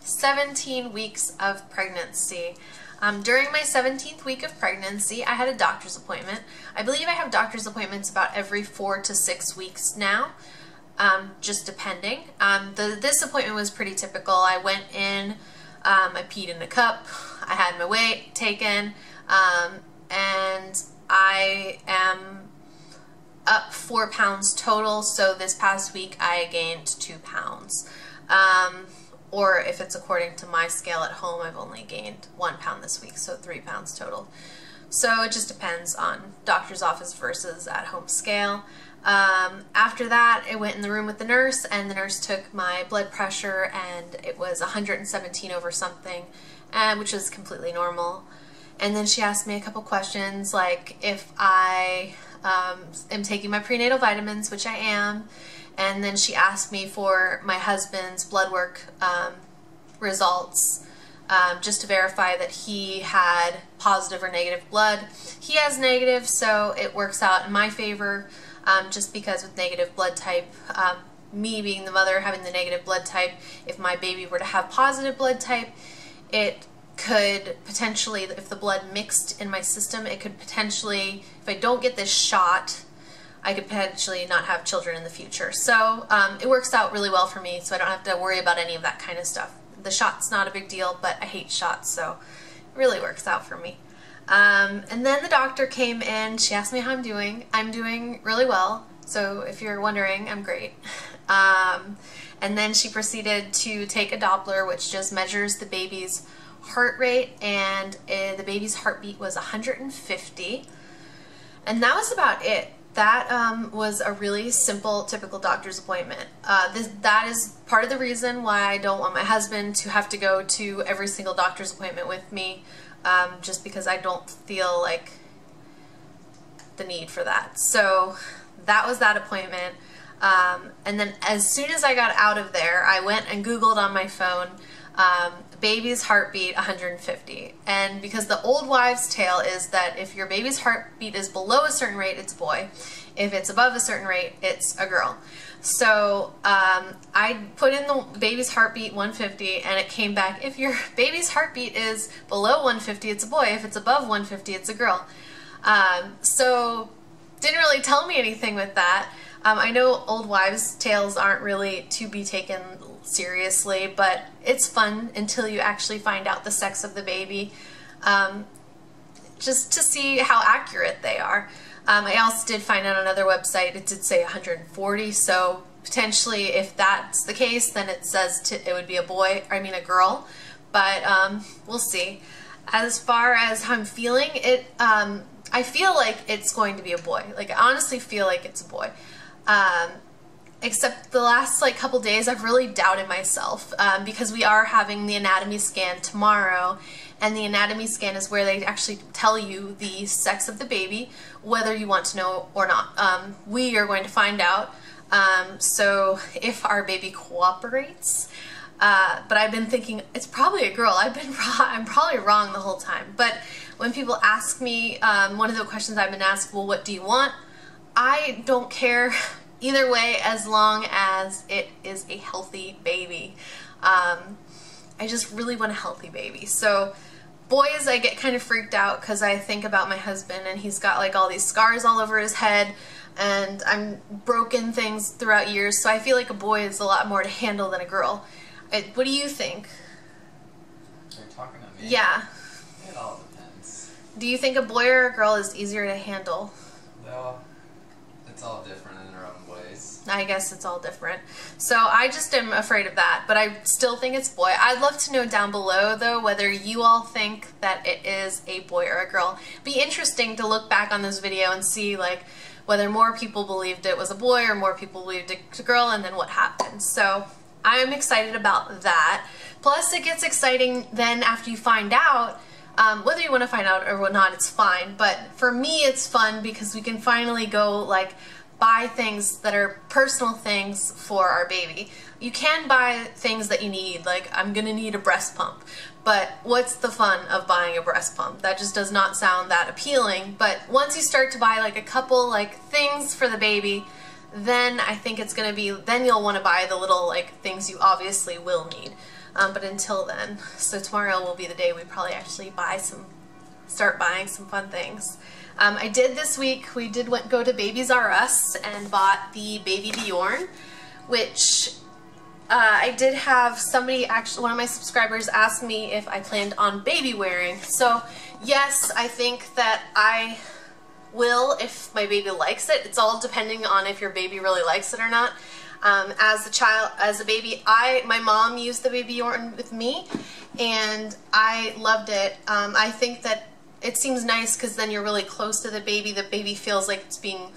17 weeks of pregnancy. During my 17th week of pregnancy, I had a doctor's appointment. I believe I have doctor's appointments about every 4 to 6 weeks now, just depending. This appointment was pretty typical. I went in, I peed in a cup, I had my weight taken, and I am up 4 pounds total, so this past week I gained 2 pounds. Or if it's according to my scale at home, I've only gained 1 pound this week, so 3 pounds total. So it just depends on doctor's office versus at home scale. After that, I went in the room with the nurse, and the nurse took my blood pressure, and it was 117 over something, which is completely normal. And then she asked me a couple questions, like if I am taking my prenatal vitamins, which I am. And then she asked me for my husband's blood work results, just to verify that he had positive or negative blood. He has negative, so it works out in my favor, just because with negative blood type, me being the mother having the negative blood type, if my baby were to have positive blood type, it could potentially, if the blood mixed in my system, it could potentially, if I don't get this shot, I could potentially not have children in the future. So it works out really well for me, so I don't have to worry about any of that kind of stuff. The shot's not a big deal, but I hate shots, so it really works out for me. And then the doctor came in, she asked me how I'm doing. I'm doing really well, so if you're wondering, I'm great. And then she proceeded to take a Doppler, which just measures the baby's heart rate, and the baby's heartbeat was 150. And that was about it. That was a really simple, typical doctor's appointment. That is part of the reason why I don't want my husband to have to go to every single doctor's appointment with me, just because I don't feel like the need for that. So that was that appointment. And then as soon as I got out of there, I went and Googled on my phone, baby's heartbeat 150. And because the old wives' tale is that if your baby's heartbeat is below a certain rate, it's a boy. If it's above a certain rate, it's a girl. So I put in the baby's heartbeat 150, and it came back, if your baby's heartbeat is below 150, it's a boy. If it's above 150, it's a girl. So didn't really tell me anything with that. I know old wives' tales aren't really to be taken seriously, but it's fun until you actually find out the sex of the baby, just to see how accurate they are. I also did find out on another website it did say 140, so potentially if that's the case, then it says it would be a boy, I mean a girl, but we'll see. As far as how I'm feeling, I feel like it's going to be a boy. Like, I honestly feel like it's a boy. Except the last couple days I've really doubted myself, because we are having the anatomy scan tomorrow, and the anatomy scan is where they actually tell you the sex of the baby, whether you want to know or not. We are going to find out, so if our baby cooperates. But I've been thinking it's probably a girl. I'm probably wrong the whole time. But when people ask me, one of the questions I've been asked, well, what do you want? I don't care either way as long as it is a healthy baby. I just really want a healthy baby. So boys, I get kind of freaked out because I think about my husband, and he's got like all these scars all over his head, and I'm broken things throughout years, so I feel like a boy is a lot more to handle than a girl. What do you think? Are you talking to me? Yeah. It all depends. Do you think a boy or a girl is easier to handle? Well, it's all different in their own ways. I guess it's all different. So I just am afraid of that, but I still think it's boy. I'd love to know down below, though, whether you all think that it is a boy or a girl. It'd be interesting to look back on this video and see, like, whether more people believed it was a boy or more people believed it was a girl, and then what happened. So I'm excited about that. Plus, it gets exciting then after you find out. Whether you want to find out or not, it's fine. But for me, it's fun because we can finally go, like, buy things that are personal things for our baby. You can buy things that you need, like I'm gonna need a breast pump, but what's the fun of buying a breast pump? That just does not sound that appealing. But once you start to buy like a couple things for the baby, then I think it's gonna be, then you'll want to buy the little things you obviously will need. But until then, so tomorrow will be the day we probably actually start buying some fun things. I did this week, we did go to Babies R Us and bought the Baby Dior, which I did have somebody, actually one of my subscribers asked me if I planned on baby wearing. So yes, I think that I will if my baby likes it. It's all depending on if your baby really likes it or not. As a baby, my mom used the Baby Dior with me and I loved it. I think that it seems nice because then you're really close to the baby feels like it's being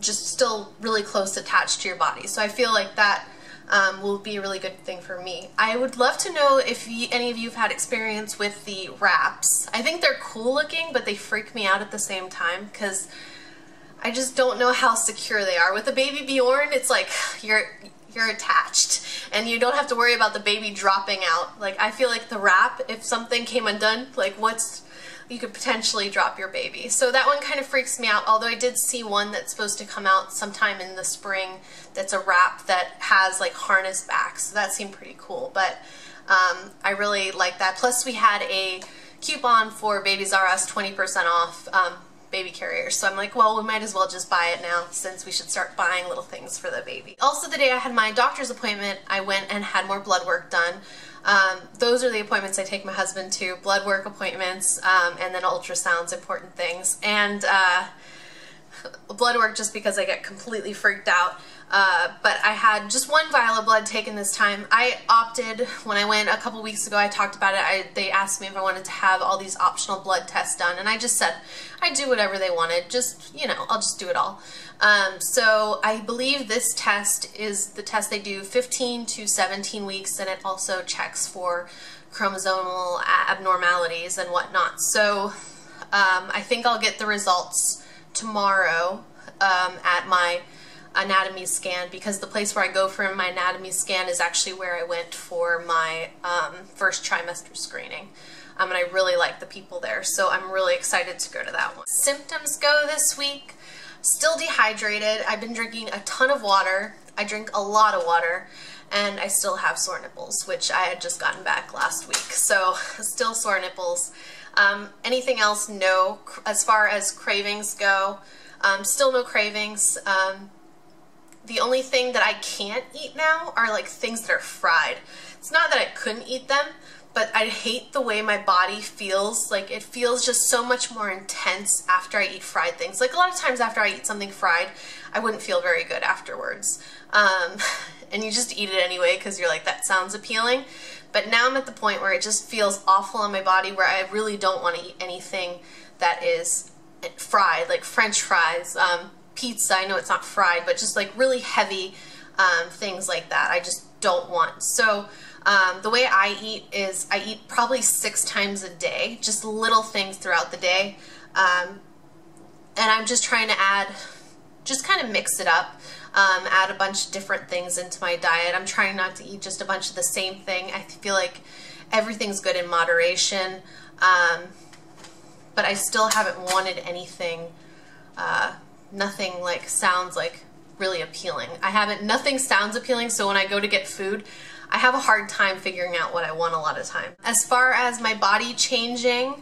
just still really close attached to your body. So I feel like that will be a really good thing for me. I would love to know if any of you have had experience with the wraps. I think they're cool looking, but they freak me out at the same time because I just don't know how secure they are. With the Baby Bjorn, it's like you're attached and you don't have to worry about the baby dropping out. Like I feel like the wrap, if something came undone, like you could potentially drop your baby. So that one kind of freaks me out, although I did see one that's supposed to come out sometime in the spring that's a wrap that has like harness back, so that seemed pretty cool. But I really like that. Plus we had a coupon for Babies R Us 20% off baby carriers, so I'm like, well, we might as well just buy it now since we should start buying little things for the baby. Also, the day I had my doctor's appointment, I went and had more blood work done. Those are the appointments I take my husband to, blood work appointments, and then ultrasounds, important things. And blood work just because I get completely freaked out. But I had just one vial of blood taken this time. I opted, when I went a couple weeks ago, I talked about it, they asked me if I wanted to have all these optional blood tests done, and I just said I'd do whatever they wanted, just, you know, I'll just do it all. So I believe this test is the test they do 15 to 17 weeks, and it also checks for chromosomal abnormalities and whatnot. So I think I'll get the results tomorrow at my anatomy scan, because the place where I go for my anatomy scan is actually where I went for my first trimester screening. And I really like the people there, so I'm really excited to go to that one. Symptoms go this week. Still dehydrated. I've been drinking a ton of water. I drink a lot of water, and I still have sore nipples, which I had just gotten back last week. So still sore nipples. Anything else? No. As far as cravings go, still no cravings. The only thing that I can't eat now are like things that are fried. It's not that I couldn't eat them, but I hate the way my body feels. Like it feels just so much more intense after I eat fried things. Like a lot of times after I eat something fried, I wouldn't feel very good afterwards. And you just eat it anyway because you're like, that sounds appealing. But now I'm at the point where it just feels awful on my body, where I really don't want to eat anything that is fried, like French fries, pizza. I know it's not fried, but just like really heavy things like that I just don't want. So the way I eat is I eat probably 6 times a day, just little things throughout the day, and I'm just trying to just kind of mix it up, add a bunch of different things into my diet. I'm trying not to eat just a bunch of the same thing. I feel like everything's good in moderation, but I still haven't wanted anything, nothing like sounds like really appealing. Nothing sounds appealing, so when I go to get food, I have a hard time figuring out what I want a lot of time. As far as my body changing,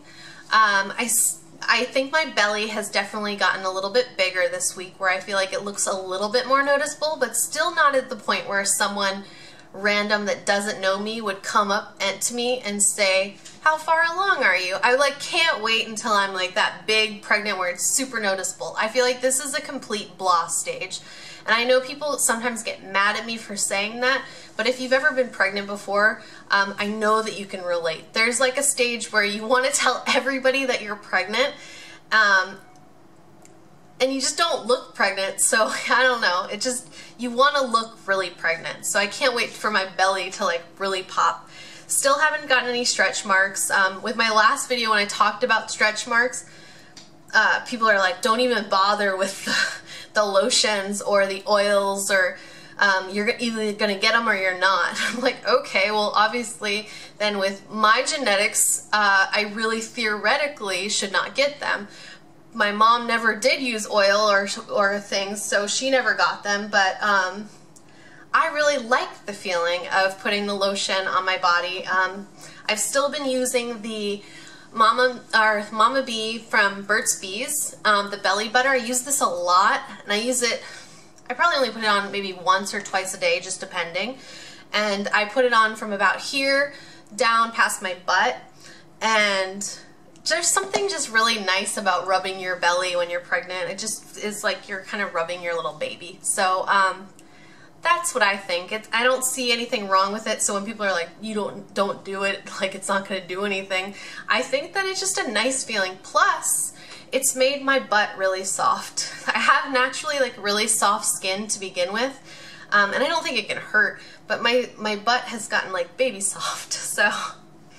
I think my belly has definitely gotten a little bit bigger this week, where I feel like it looks a little bit more noticeable, but still not at the point where someone random that doesn't know me would come up to me and say, how far along are you? I like can't wait until I'm like that big pregnant where it's super noticeable. I feel like this is a complete blah stage. And I know people sometimes get mad at me for saying that, but if you've ever been pregnant before, I know that you can relate. There's like a stage where you want to tell everybody that you're pregnant, and you just don't look pregnant, so I don't know. It just, you want to look really pregnant. So I can't wait for my belly to like really pop. Still haven't gotten any stretch marks. With my last video when I talked about stretch marks, people are like, don't even bother with the lotions or the oils, or you're either gonna get them or you're not. I'm like, okay, well obviously then with my genetics, I really theoretically should not get them. My mom never did use oil or things, so she never got them, but I really like the feeling of putting the lotion on my body. I've still been using the Mama Bee from Burt's Bees, the belly butter. I use this a lot, and I probably only put it on maybe once or twice a day, just depending. And I put it on from about here down past my butt, and there's something just really nice about rubbing your belly when you're pregnant. It just is like you're kind of rubbing your little baby. So that's what I think. I don't see anything wrong with it. So when people are like, you don't do it, like it's not going to do anything, I think that it's just a nice feeling. Plus, it's made my butt really soft. I have naturally like really soft skin to begin with, and I don't think it can hurt, but my butt has gotten like baby soft. So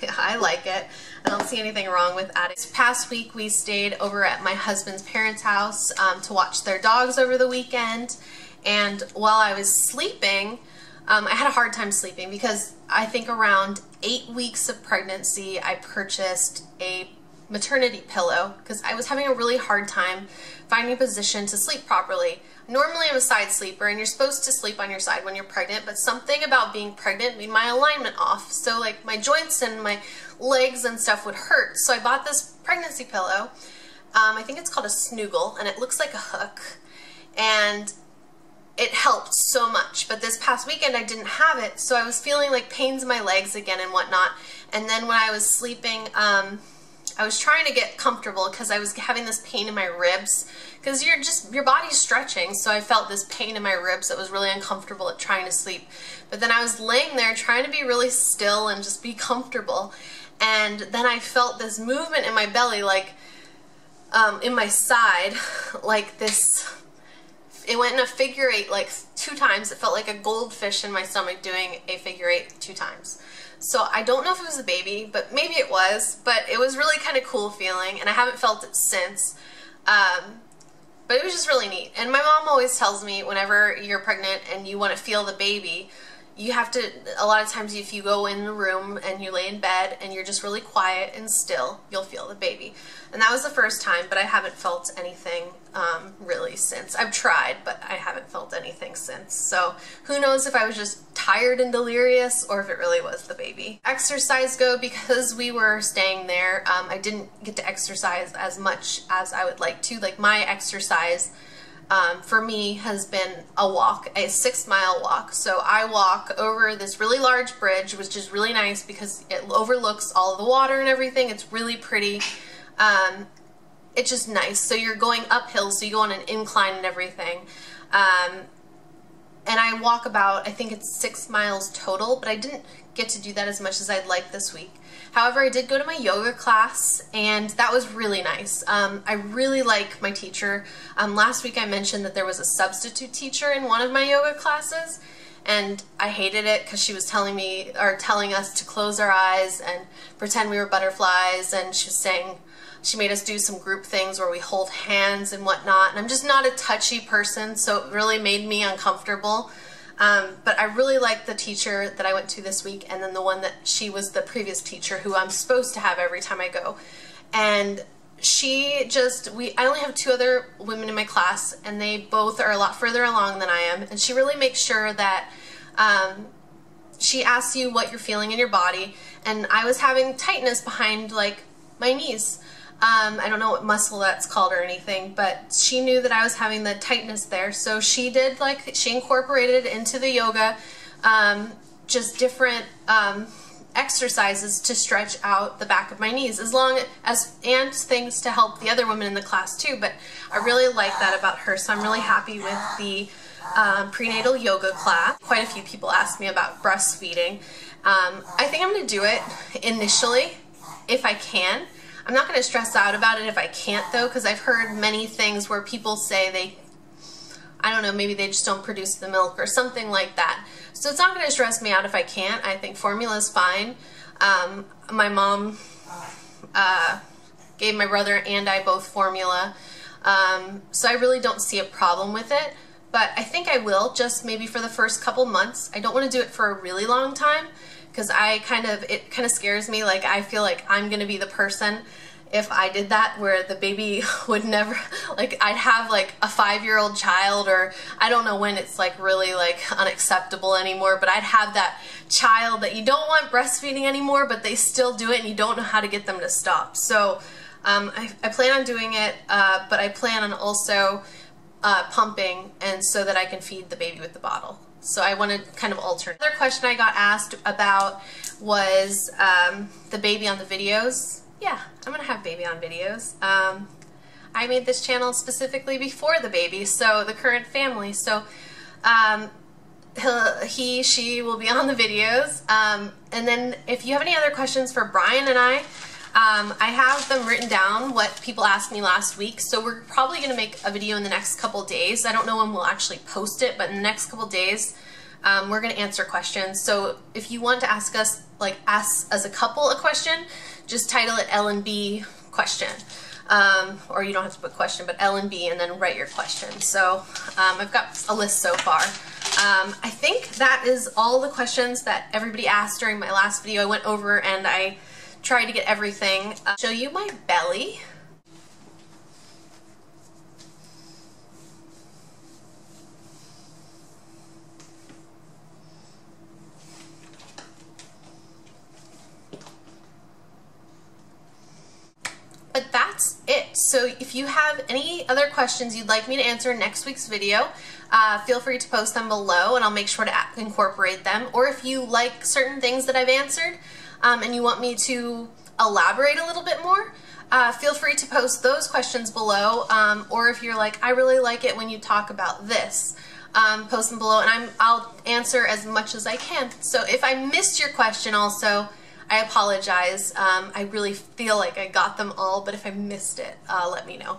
yeah, I like it. I don't see anything wrong with adding. This past week we stayed over at my husband's parents' house to watch their dogs over the weekend. And while I was sleeping, I had a hard time sleeping because I think around 8 weeks of pregnancy, I purchased a maternity pillow because I was having a really hard time finding a position to sleep properly. Normally I'm a side sleeper, and you're supposed to sleep on your side when you're pregnant, but something about being pregnant made my alignment off. So like my joints and my legs and stuff would hurt. So I bought this pregnancy pillow. I think it's called a Snuggle, and it looks like a hook. And it helped so much, but this past weekend I didn't have it, so I was feeling like pains in my legs again and whatnot. And then when I was sleeping, I was trying to get comfortable because I was having this pain in my ribs, because your body's stretching, so I felt this pain in my ribs that was really uncomfortable at trying to sleep. But then I was laying there trying to be really still and just be comfortable, and then I felt this movement in my belly, like in my side, like this. It went in a figure eight like 2 times. It felt like a goldfish in my stomach doing a figure eight 2 times. So I don't know if it was a baby, but maybe it was. But it was really kind of cool feeling, and I haven't felt it since. But it was just really neat. And my mom always tells me whenever you're pregnant and you want to feel the baby, you have to, a lot of times if you go in the room and you lay in bed and you're just really quiet and still, you'll feel the baby. And that was the first time, but I haven't felt anything really since. I've tried, but I haven't felt anything since. So who knows if I was just tired and delirious or if it really was the baby. Exercise go, because we were staying there, I didn't get to exercise as much as I would like to. Like my exercise for me has been a walk, a 6-mile walk. So I walk over this really large bridge, which is really nice because it overlooks all of the water and everything. It's really pretty. It's just nice. So you're going uphill, so you go on an incline and everything. And I walk about, I think it's 6 miles total, but I didn't get to do that as much as I'd like this week. However, I did go to my yoga class, and that was really nice. I really like my teacher. Last week I mentioned that there was a substitute teacher in one of my yoga classes, and I hated it because she was telling us to close our eyes and pretend we were butterflies, and she made us do some group things where we hold hands and whatnot, and I'm just not a touchy person, so it really made me uncomfortable. But I really liked the teacher that I went to this week, and then the one that she was the previous teacher who I'm supposed to have every time I go. And I only have 2 other women in my class, and they both are a lot further along than I am, and she really makes sure that she asks you what you're feeling in your body, and I was having tightness behind like my knees. I don't know what muscle that's called or anything, but she knew that I was having the tightness there, so she incorporated into the yoga just different exercises to stretch out the back of my knees, and things to help the other women in the class too. But I really like that about her, so I'm really happy with the prenatal yoga class. Quite a few people asked me about breastfeeding. I think I'm going to do it initially if I can. I'm not going to stress out about it if I can't, though, because I've heard many things where people say I don't know, maybe they just don't produce the milk or something like that. So it's not going to stress me out if I can't. I think formula is fine. My mom gave my brother and I both formula, so I really don't see a problem with it. But I think I will, just maybe for the first couple months. I don't want to do it for a really long time, because it kind of scares me. Like I feel like I'm going to be the person if I did that, where the baby would never, like, I'd have like a 5-year-old child, or I don't know when it's like really like unacceptable anymore, but I'd have that child that you don't want breastfeeding anymore, but they still do it and you don't know how to get them to stop. So I plan on doing it, but I plan on also pumping, and so that I can feed the baby with the bottle. So I want to kind of alternate. Another question I got asked about was the baby on the videos. Yeah, I'm gonna have baby on videos. I made this channel specifically before the baby, so the current family. So she will be on the videos. And then if you have any other questions for Brian and I have them written down, what people asked me last week. So we're probably gonna make a video in the next couple days. I don't know when we'll actually post it, but in the next couple days, we're gonna answer questions. So if you want to ask us, like ask as a couple a question, just title it L and B question. Or you don't have to put question, but L and B, and then write your question. So I've got a list so far. I think that is all the questions that everybody asked during my last video. I went over and I tried to get everything. Show you my belly. But that's it. So if you have any other questions you'd like me to answer in next week's video, feel free to post them below and I'll make sure to incorporate them. Or if you like certain things that I've answered and you want me to elaborate a little bit more, feel free to post those questions below. Or if you're like, I really like it when you talk about this, post them below and I'll answer as much as I can. So if I missed your question also, I apologize. I really feel like I got them all, but if I missed it, let me know.